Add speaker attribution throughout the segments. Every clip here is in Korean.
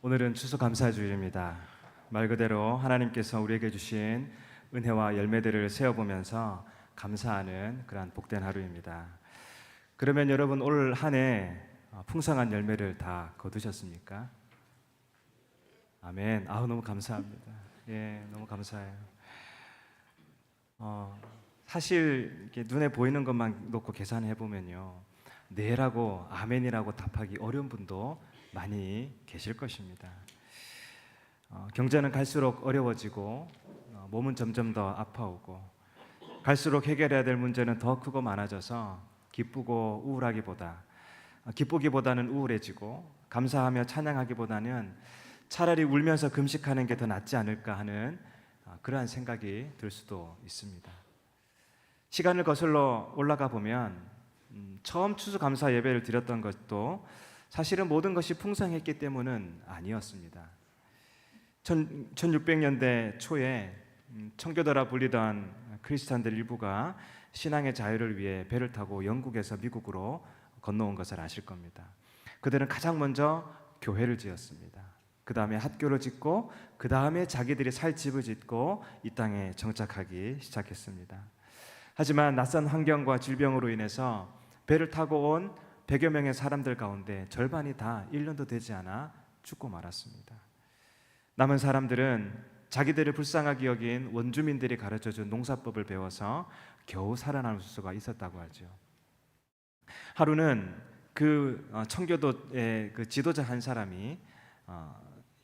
Speaker 1: 오늘은 추수감사주일입니다. 말 그대로 하나님께서 우리에게 주신 은혜와 열매들을 세어보면서 감사하는 그러한 복된 하루입니다. 그러면 여러분 올 한 해 풍성한 열매를 다 거두셨습니까? 아멘. 너무 감사합니다. 예, 너무 감사해요. 사실 이렇게 눈에 보이는 것만 놓고 계산해 보면요, 네라고 아멘이라고 답하기 어려운 분도 많이 계실 것입니다. 경제는 갈수록 어려워지고 몸은 점점 더 아파오고 갈수록 해결해야 될 문제는 더 크고 많아져서 기쁘기보다는 우울해지고 감사하며 찬양하기보다는 차라리 울면서 금식하는 게 더 낫지 않을까 하는 그러한 생각이 들 수도 있습니다. 시간을 거슬러 올라가 보면 처음 추수감사 예배를 드렸던 것도 사실은 모든 것이 풍성했기 때문은 아니었습니다. 1600년대 초에 청교도라 불리던 크리스찬들 일부가 신앙의 자유를 위해 배를 타고 영국에서 미국으로 건너온 것을 아실 겁니다. 그들은 가장 먼저 교회를 지었습니다. 그 다음에 학교를 짓고 그 다음에 자기들이 살 집을 짓고 이 땅에 정착하기 시작했습니다. 하지만 낯선 환경과 질병으로 인해서 배를 타고 온 100여 명의 사람들 가운데 절반이 다 1년도 되지 않아 죽고 말았습니다. 남은 사람들은 자기들을 불쌍하게 여긴 원주민들이 가르쳐준 농사법을 배워서 겨우 살아남을 수가 있었다고 하죠. 하루는 그 청교도의 그 지도자 한 사람이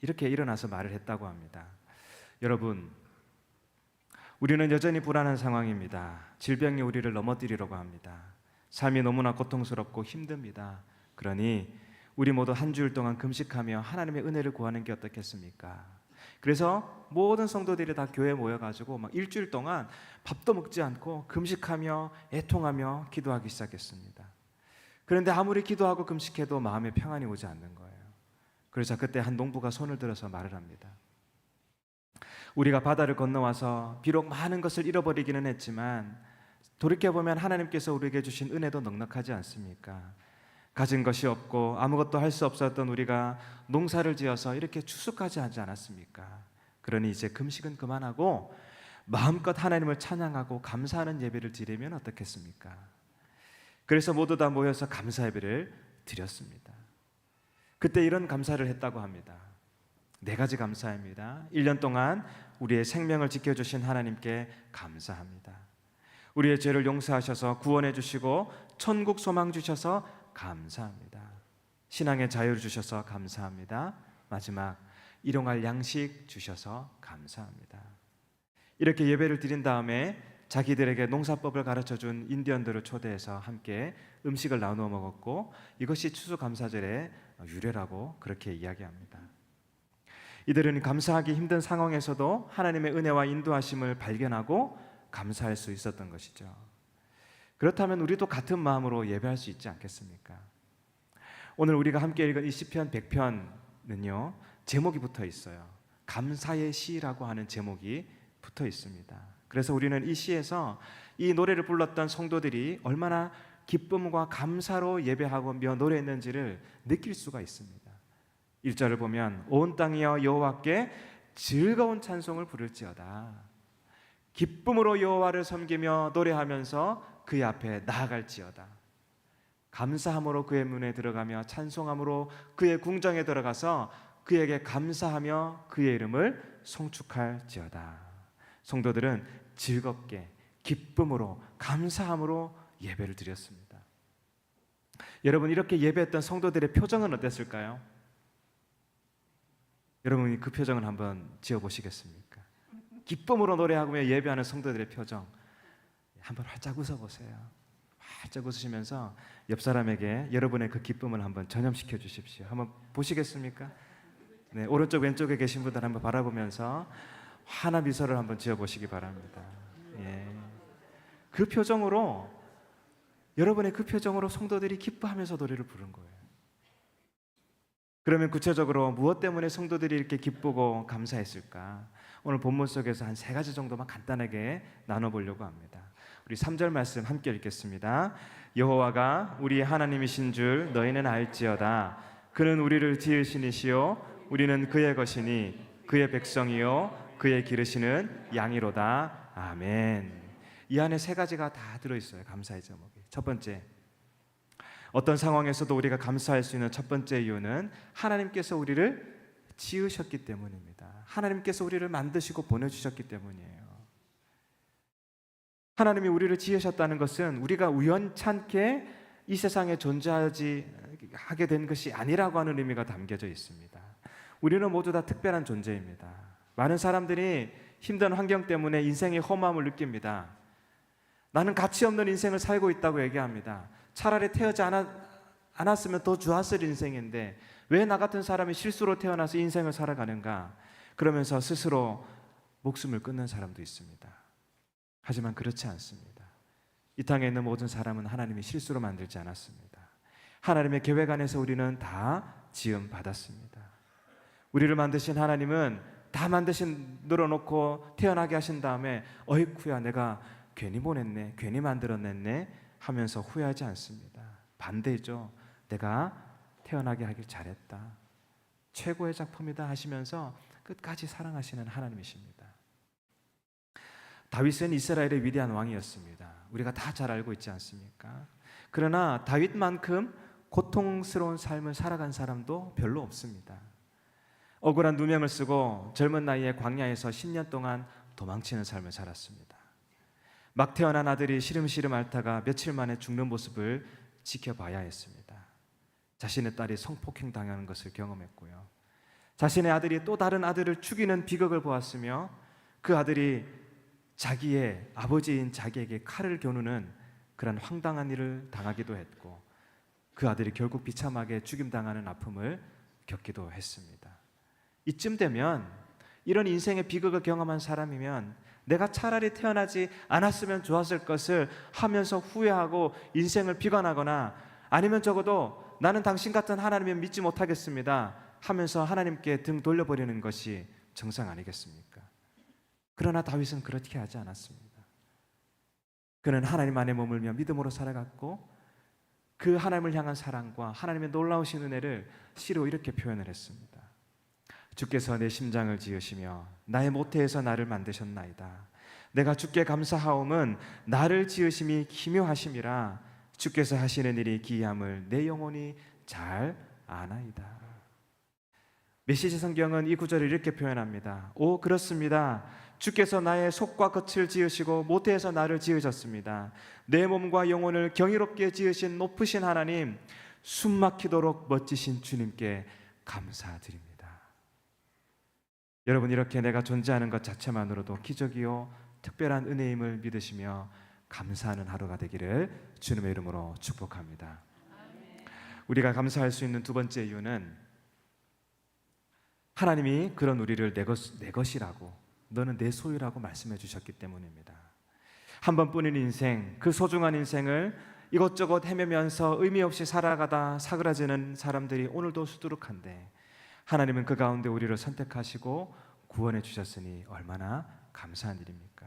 Speaker 1: 이렇게 일어나서 말을 했다고 합니다. 여러분, 우리는 여전히 불안한 상황입니다. 질병이 우리를 넘어뜨리려고 합니다. 삶이 너무나 고통스럽고 힘듭니다. 그러니 우리 모두 한 주일 동안 금식하며 하나님의 은혜를 구하는 게 어떻겠습니까? 그래서 모든 성도들이 다 교회에 모여가지고 막 일주일 동안 밥도 먹지 않고 금식하며 애통하며 기도하기 시작했습니다. 그런데 아무리 기도하고 금식해도 마음에 평안이 오지 않는 거예요. 그래서 그때 한 농부가 손을 들어서 말을 합니다. 우리가 바다를 건너와서 비록 많은 것을 잃어버리기는 했지만 돌이켜보면 하나님께서 우리에게 주신 은혜도 넉넉하지 않습니까? 가진 것이 없고 아무것도 할 수 없었던 우리가 농사를 지어서 이렇게 추수까지 하지 않았습니까? 그러니 이제 금식은 그만하고 마음껏 하나님을 찬양하고 감사하는 예배를 드리면 어떻겠습니까? 그래서 모두 다 모여서 감사 예배를 드렸습니다. 그때 이런 감사를 했다고 합니다. 4가지 감사입니다. 1년 동안 우리의 생명을 지켜주신 하나님께 감사합니다. 우리의 죄를 용서하셔서 구원해 주시고 천국 소망 주셔서 감사합니다. 신앙의 자유를 주셔서 감사합니다. 마지막, 일용할 양식 주셔서 감사합니다. 이렇게 예배를 드린 다음에 자기들에게 농사법을 가르쳐준 인디언들을 초대해서 함께 음식을 나누어 먹었고 이것이 추수감사절의 유래라고 그렇게 이야기합니다. 이들은 감사하기 힘든 상황에서도 하나님의 은혜와 인도하심을 발견하고 감사할 수 있었던 것이죠. 그렇다면 우리도 같은 마음으로 예배할 수 있지 않겠습니까? 오늘 우리가 함께 읽은 이 시편 100편은요, 제목이 붙어 있어요. 감사의 시라고 하는 제목이 붙어 있습니다. 그래서 우리는 이 시에서 이 노래를 불렀던 성도들이 얼마나 기쁨과 감사로 예배하며 노래했는지를 느낄 수가 있습니다. 1절을 보면 온 땅이여 여호와께 즐거운 찬송을 부를지어다. 기쁨으로 여호와를 섬기며 노래하면서 그의 앞에 나아갈지어다. 감사함으로 그의 문에 들어가며 찬송함으로 그의 궁정에 들어가서 그에게 감사하며 그의 이름을 송축할지어다. 성도들은 즐겁게 기쁨으로 감사함으로 예배를 드렸습니다. 여러분, 이렇게 예배했던 성도들의 표정은 어땠을까요? 여러분이 그 표정을 한번 지어보시겠습니까? 기쁨으로 노래하며 예배하는 성도들의 표정 한번 활짝 웃어보세요. 활짝 웃으시면서 옆 사람에게 여러분의 그 기쁨을 한번 전염시켜 주십시오. 한번 보시겠습니까? 네, 오른쪽 왼쪽에 계신 분들 한번 바라보면서 환한 미소를 한번 지어보시기 바랍니다. 예. 그 표정으로, 여러분의 그 표정으로 성도들이 기뻐하면서 노래를 부른 거예요. 그러면 구체적으로 무엇 때문에 성도들이 이렇게 기쁘고 감사했을까? 오늘 본문 속에서 한 3가지 정도만 간단하게 나눠보려고 합니다. 우리 3절 말씀 함께 읽겠습니다. 여호와가 우리 하나님이신 줄 너희는 알지어다. 그는 우리를 지으신 이시요 우리는 그의 것이니 그의 백성이요 그의 기르시는 양이로다. 아멘. 이 안에 세 가지가 다 들어있어요. 감사의 제목이. 첫 번째, 어떤 상황에서도 우리가 감사할 수 있는 첫 번째 이유는 하나님께서 우리를 지으셨기 때문입니다. 하나님께서 우리를 만드시고 보내주셨기 때문이에요. 하나님이 우리를 지으셨다는 것은 우리가 우연찮게 이 세상에 존재하게 된 것이 아니라고 하는 의미가 담겨져 있습니다. 우리는 모두 다 특별한 존재입니다. 많은 사람들이 힘든 환경 때문에 인생의 허무함을 느낍니다. 나는 가치 없는 인생을 살고 있다고 얘기합니다. 차라리 태어나지 않았으면 더 좋았을 인생인데 왜 나 같은 사람이 실수로 태어나서 인생을 살아가는가? 그러면서 스스로 목숨을 끊는 사람도 있습니다. 하지만 그렇지 않습니다. 이 땅에 있는 모든 사람은 하나님이 실수로 만들지 않았습니다. 하나님의 계획 안에서 우리는 다 지음 받았습니다. 우리를 만드신 하나님은 다 늘어놓고 태어나게 하신 다음에 어이쿠야 내가 괜히 보냈네, 괜히 만들어냈네 하면서 후회하지 않습니다. 반대죠. 내가 태어나게 하길 잘했다, 최고의 작품이다 하시면서 끝까지 사랑하시는 하나님이십니다. 다윗은 이스라엘의 위대한 왕이었습니다. 우리가 다 잘 알고 있지 않습니까? 그러나 다윗만큼 고통스러운 삶을 살아간 사람도 별로 없습니다. 억울한 누명을 쓰고 젊은 나이에 광야에서 10년 동안 도망치는 삶을 살았습니다. 막 태어난 아들이 시름시름 앓다가 며칠 만에 죽는 모습을 지켜봐야 했습니다. 자신의 딸이 성폭행 당하는 것을 경험했고요. 자신의 아들이 또 다른 아들을 죽이는 비극을 보았으며 그 아들이 자기의 아버지인 자기에게 칼을 겨누는 그런 황당한 일을 당하기도 했고 그 아들이 결국 비참하게 죽임당하는 아픔을 겪기도 했습니다. 이쯤 되면 이런 인생의 비극을 경험한 사람이면 내가 차라리 태어나지 않았으면 좋았을 것을 하면서 후회하고 인생을 비관하거나 아니면 적어도 나는 당신 같은 하나님을 믿지 못하겠습니다 하면서 하나님께 등 돌려버리는 것이 정상 아니겠습니까? 그러나 다윗은 그렇게 하지 않았습니다. 그는 하나님 안에 머물며 믿음으로 살아갔고 그 하나님을 향한 사랑과 하나님의 놀라우신 은혜를 시로 이렇게 표현을 했습니다. 주께서 내 심장을 지으시며 나의 모태에서 나를 만드셨나이다. 내가 주께 감사하옴은 나를 지으심이 기묘하심이라. 주께서 하시는 일이 기이함을 내 영혼이 잘 아나이다. 메시지 성경은 이 구절을 이렇게 표현합니다. 오 그렇습니다. 주께서 나의 속과 겉을 지으시고 모태에서 나를 지으셨습니다. 내 몸과 영혼을 경이롭게 지으신 높으신 하나님, 숨막히도록 멋지신 주님께 감사드립니다. 여러분, 이렇게 내가 존재하는 것 자체만으로도 기적이요 특별한 은혜임을 믿으시며 감사하는 하루가 되기를 주님의 이름으로 축복합니다. 우리가 감사할 수 있는 두 번째 이유는 하나님이 그런 우리를 내 것이라고, 너는 내 소유라고 말씀해 주셨기 때문입니다. 한 번뿐인 인생, 그 소중한 인생을 이것저것 헤매면서 의미 없이 살아가다 사그라지는 사람들이 오늘도 수두룩한데 하나님은 그 가운데 우리를 선택하시고 구원해 주셨으니 얼마나 감사한 일입니까?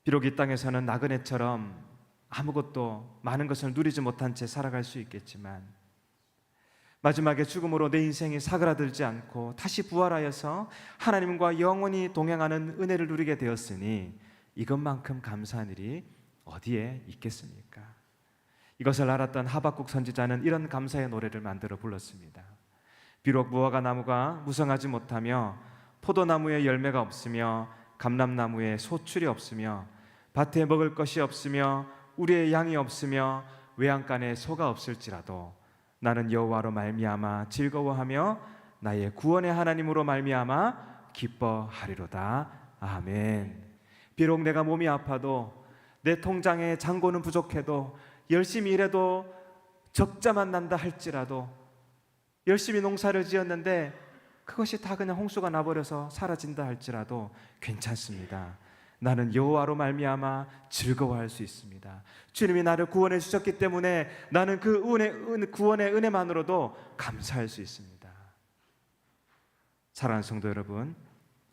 Speaker 1: 비록 이 땅에서는 나그네처럼 아무것도 많은 것을 누리지 못한 채 살아갈 수 있겠지만 마지막에 죽음으로 내 인생이 사그라들지 않고 다시 부활하여서 하나님과 영원히 동행하는 은혜를 누리게 되었으니 이것만큼 감사한 일이 어디에 있겠습니까? 이것을 알았던 하박국 선지자는 이런 감사의 노래를 만들어 불렀습니다. 비록 무화과 나무가 무성하지 못하며 포도나무에 열매가 없으며 감람나무에 소출이 없으며 밭에 먹을 것이 없으며 우리의 양이 없으며 외양간에 소가 없을지라도 나는 여호와로 말미암아 즐거워하며 나의 구원의 하나님으로 말미암아 기뻐하리로다. 아멘. 비록 내가 몸이 아파도 내 통장에 잔고는 부족해도 열심히 일해도 적자만 난다 할지라도 열심히 농사를 지었는데 그것이 다 그냥 홍수가 나버려서 사라진다 할지라도 괜찮습니다. 나는 여호와로 말미암아 즐거워할 수 있습니다. 주님이 나를 구원해 주셨기 때문에 나는 그 구원의 은혜만으로도 감사할 수 있습니다. 사랑하는 성도 여러분,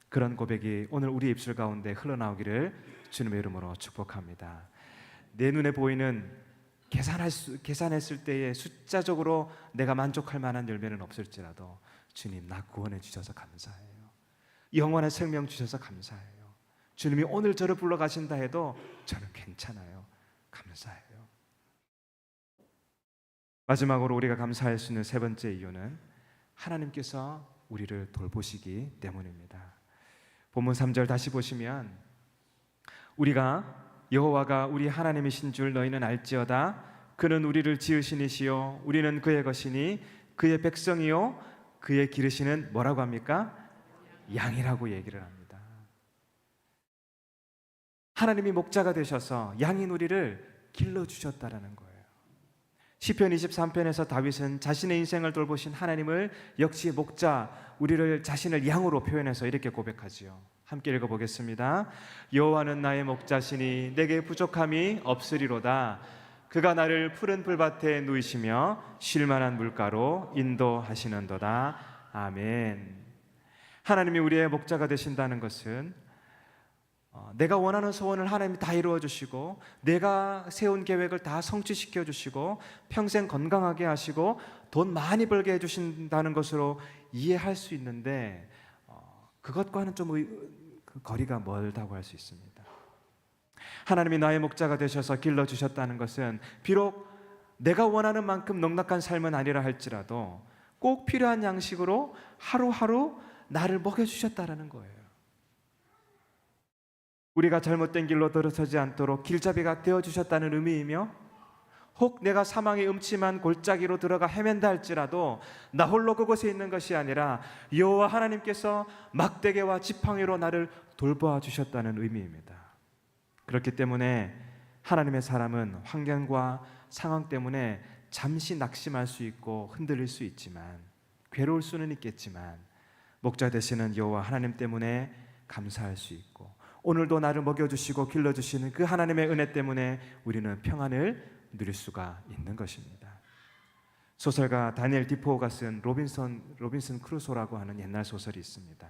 Speaker 1: 그런 고백이 오늘 우리 입술 가운데 흘러나오기를 주님의 이름으로 축복합니다. 내 눈에 보이는 계산했을 때에 숫자적으로 내가 만족할 만한 열매는 없을지라도 주님, 나 구원해 주셔서 감사해요. 영원한 생명 주셔서 감사해요. 주님이 오늘 저를 불러 가신다 해도 저는 괜찮아요. 감사해요. 마지막으로 우리가 감사할 수 있는 세 번째 이유는 하나님께서 우리를 돌보시기 때문입니다. 본문 3절 다시 보시면, 우리가 여호와가 우리 하나님이신 줄 너희는 알지어다. 그는 우리를 지으신 이시요 우리는 그의 것이니 그의 백성이요 그의 기르시는 뭐라고 합니까? 양이라고 얘기를 합니다. 하나님이 목자가 되셔서 양인 우리를 길러주셨다라는 거예요. 시편 23편에서 다윗은 자신의 인생을 돌보신 하나님을 역시 목자, 우리를 자신을 양으로 표현해서 이렇게 고백하지요. 함께 읽어보겠습니다. 여호와는 나의 목자시니 내게 부족함이 없으리로다. 그가 나를 푸른 풀밭에 누이시며 쉴만한 물가로 인도하시는도다. 아멘. 하나님이 우리의 목자가 되신다는 것은 내가 원하는 소원을 하나님이 다 이루어 주시고, 내가 세운 계획을 다 성취시켜 주시고, 평생 건강하게 하시고 돈 많이 벌게 해 주신다는 것으로 이해할 수 있는데, 그것과는 좀 거리가 멀다고 할 수 있습니다. 하나님이 나의 목자가 되셔서 길러주셨다는 것은 비록 내가 원하는 만큼 넉넉한 삶은 아니라 할지라도 꼭 필요한 양식으로 하루하루 나를 먹여주셨다는 거예요. 우리가 잘못된 길로 들어서지 않도록 길잡이가 되어주셨다는 의미이며, 혹 내가 사망의 음침한 골짜기로 들어가 헤맨다 할지라도 나 홀로 그곳에 있는 것이 아니라 여호와 하나님께서 막대기와 지팡이로 나를 돌보아 주셨다는 의미입니다. 그렇기 때문에 하나님의 사람은 환경과 상황 때문에 잠시 낙심할 수 있고 흔들릴 수 있지만, 괴로울 수는 있겠지만, 목자 되시는 여호와 하나님 때문에 감사할 수 있고, 오늘도 나를 먹여주시고 길러주시는 그 하나님의 은혜 때문에 우리는 평안을 누릴 수가 있는 것입니다. 소설가 다니엘 디포가 쓴 로빈슨 크루소라고 하는 옛날 소설이 있습니다.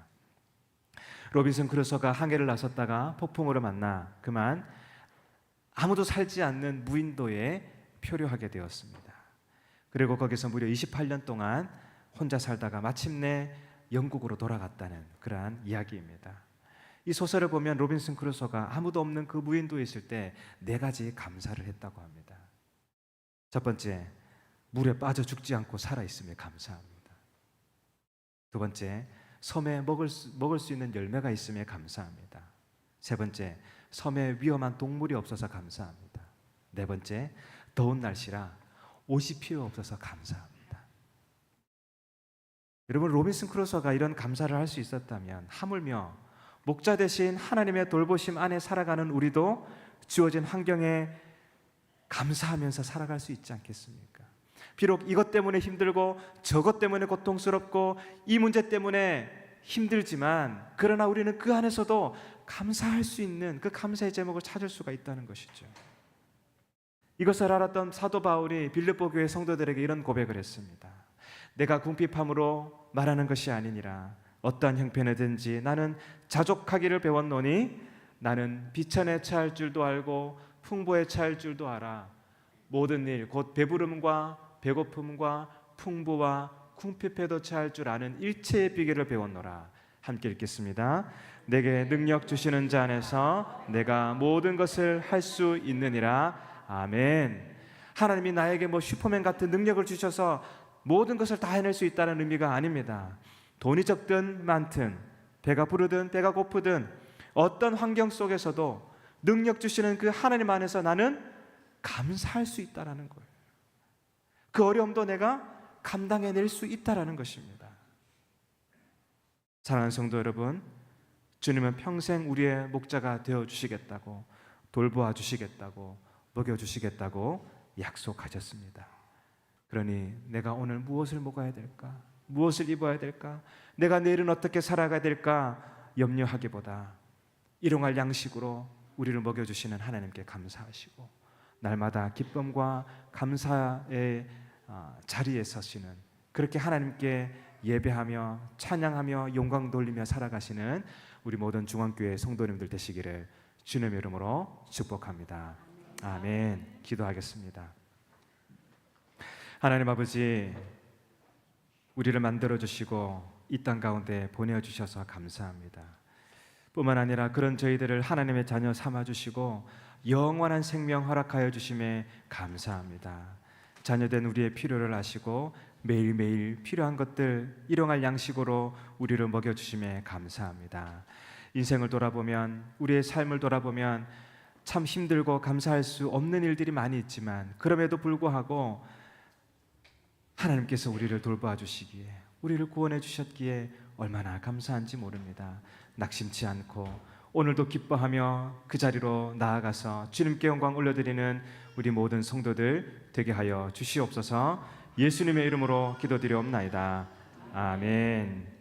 Speaker 1: 로빈슨 크루소가 항해를 나섰다가 폭풍으로 만나 그만 아무도 살지 않는 무인도에 표류하게 되었습니다. 그리고 거기서 무려 28년 동안 혼자 살다가 마침내 영국으로 돌아갔다는 그러한 이야기입니다. 이 소설을 보면 로빈슨 크루소가 아무도 없는 그 무인도에 있을 때 4가지 감사를 했다고 합니다. 첫 번째, 물에 빠져 죽지 않고 살아있음에 감사합니다. 두 번째, 섬에 먹을 수 있는 열매가 있음에 감사합니다. 세 번째, 섬에 위험한 동물이 없어서 감사합니다. 네 번째, 더운 날씨라 옷이 필요 없어서 감사합니다. 여러분, 로빈슨 크루소가 이런 감사를 할 수 있었다면 하물며 목자 대신 하나님의 돌보심 안에 살아가는 우리도 주어진 환경에 감사하면서 살아갈 수 있지 않겠습니까? 비록 이것 때문에 힘들고 저것 때문에 고통스럽고 이 문제 때문에 힘들지만, 그러나 우리는 그 안에서도 감사할 수 있는 그 감사의 제목을 찾을 수가 있다는 것이죠. 이것을 알았던 사도 바울이 빌립보 교회 성도들에게 이런 고백을 했습니다. 내가 궁핍함으로 말하는 것이 아니니라. 어떠한 형편이든지 나는 자족하기를 배웠노니 나는 비천에 처할 줄도 알고 풍부에 처할 줄도 알아. 모든 일 곧 배부름과 배고픔과 풍부와 궁핍에도 처할 줄 아는 일체의 비결을 배웠노라. 함께 읽겠습니다. 내게 능력 주시는 자 안에서 내가 모든 것을 할 수 있느니라. 아멘. 하나님이 나에게 슈퍼맨 같은 능력을 주셔서 모든 것을 다 해낼 수 있다는 의미가 아닙니다. 돈이 적든 많든, 배가 부르든 배가 고프든 어떤 환경 속에서도 능력 주시는 그 하나님 안에서 나는 감사할 수 있다는 거예요. 그 어려움도 내가 감당해낼 수 있다는 것입니다. 사랑하는 성도 여러분, 주님은 평생 우리의 목자가 되어주시겠다고, 돌보아 주시겠다고, 먹여주시겠다고 약속하셨습니다. 그러니 내가 오늘 무엇을 먹어야 될까? 무엇을 입어야 될까? 내가 내일은 어떻게 살아가야 될까? 염려하기보다 일용할 양식으로 우리를 먹여주시는 하나님께 감사하시고, 날마다 기쁨과 감사의 자리에 서시는, 그렇게 하나님께 예배하며 찬양하며 영광 돌리며 살아가시는 우리 모든 중앙교회 성도님들 되시기를 주님의 이름으로 축복합니다. 아멘. 기도하겠습니다. 하나님 아버지, 우리를 만들어 주시고 이 땅 가운데 보내 주셔서 감사합니다. 뿐만 아니라 그런 저희들을 하나님의 자녀 삼아 주시고 영원한 생명 허락하여 주심에 감사합니다. 자녀된 우리의 필요를 아시고 매일매일 필요한 것들 일용할 양식으로 우리를 먹여 주심에 감사합니다. 인생을 돌아보면, 우리의 삶을 돌아보면 참 힘들고 감사할 수 없는 일들이 많이 있지만 그럼에도 불구하고 하나님께서 우리를 돌보아 주시기에, 우리를 구원해 주셨기에 얼마나 감사한지 모릅니다. 낙심치 않고 오늘도 기뻐하며 그 자리로 나아가서 주님께 영광 올려드리는 우리 모든 성도들 되게 하여 주시옵소서. 예수님의 이름으로 기도드리옵나이다. 아멘.